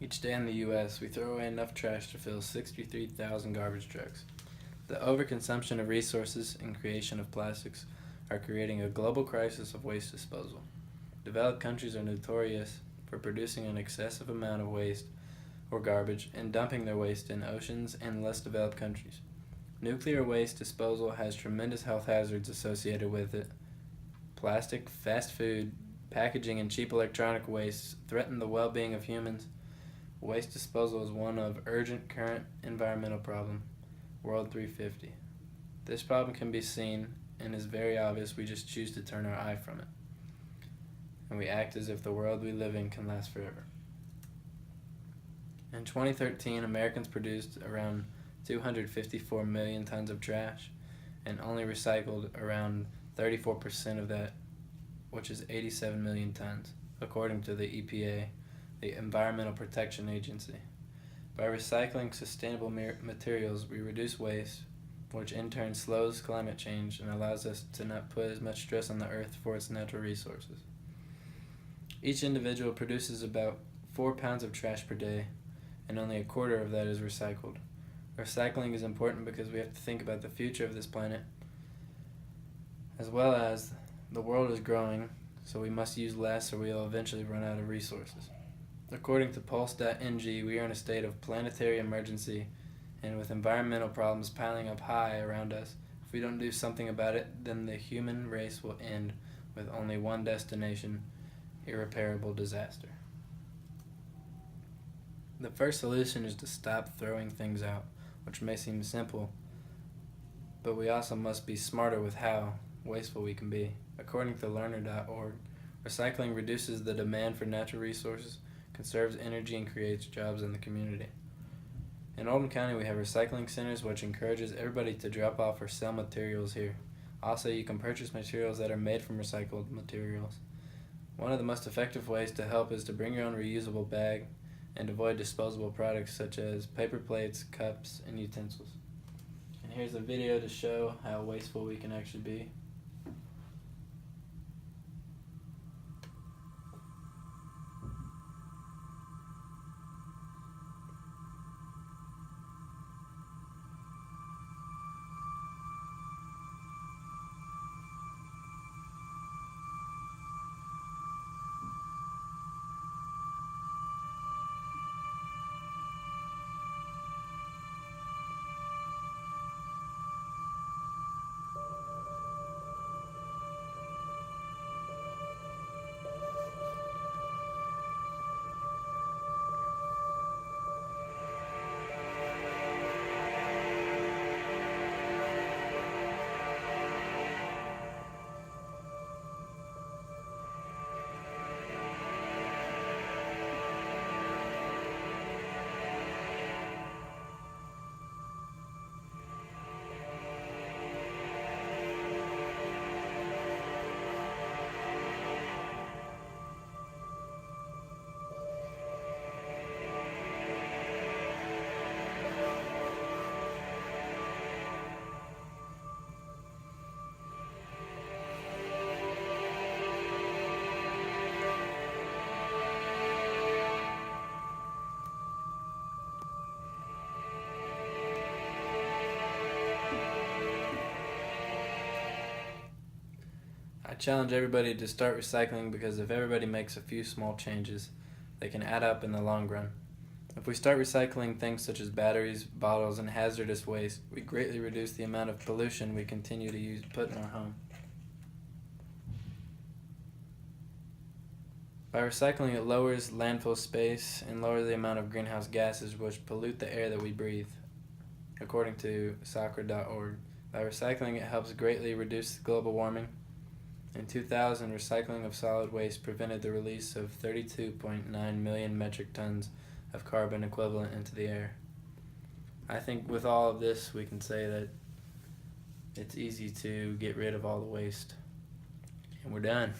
Each day in the U.S., we throw away enough trash to fill 63,000 garbage trucks. The overconsumption of resources and creation of plastics are creating a global crisis of waste disposal. Developed countries are notorious for producing an excessive amount of waste or garbage and dumping their waste in oceans and less developed countries. Nuclear waste disposal has tremendous health hazards associated with it. Plastic, fast food, packaging, and cheap electronic wastes threaten the well-being of humans. Waste disposal is one of urgent current environmental problem, World 350. This problem can be seen and is very obvious, we just choose to turn our eye from it. And we act as if the world we live in can last forever. In 2013, Americans produced around 254 million tons of trash and only recycled around 34% of that, which is 87 million tons, according to the EPA, the Environmental Protection Agency. By recycling sustainable materials, we reduce waste, which in turn slows climate change and allows us to not put as much stress on the earth for its natural resources. Each individual produces about 4 pounds of trash per day, and only a quarter of that is recycled. Recycling is important because we have to think about the future of this planet, as well as the world is growing, so we must use less or we will eventually run out of resources. According to Pulse.NG, we are in a state of planetary emergency, and with environmental problems piling up high around us, if we don't do something about it, then the human race will end with only one destination: irreparable disaster. The first solution is to stop throwing things out, which may seem simple, but we also must be smarter with how wasteful we can be. According to Learner.org, recycling reduces the demand for natural resources, conserves energy, and creates jobs in the community. In Oldham County, we have recycling centers which encourages everybody to drop off or sell materials here. Also, you can purchase materials that are made from recycled materials. One of the most effective ways to help is to bring your own reusable bag and avoid disposable products such as paper plates, cups, and utensils. And here's a video to show how wasteful we can actually be. I challenge everybody to start recycling because if everybody makes a few small changes, they can add up in the long run. If we start recycling things such as batteries, bottles, and hazardous waste, we greatly reduce the amount of pollution we continue to put in our home. By recycling, it lowers landfill space and lowers the amount of greenhouse gases which pollute the air that we breathe, according to Soccer.org. By recycling, it helps greatly reduce global warming. In 2000, recycling of solid waste prevented the release of 32.9 million metric tons of carbon equivalent into the air. I think with all of this, we can say that it's easy to get rid of all the waste. And we're done.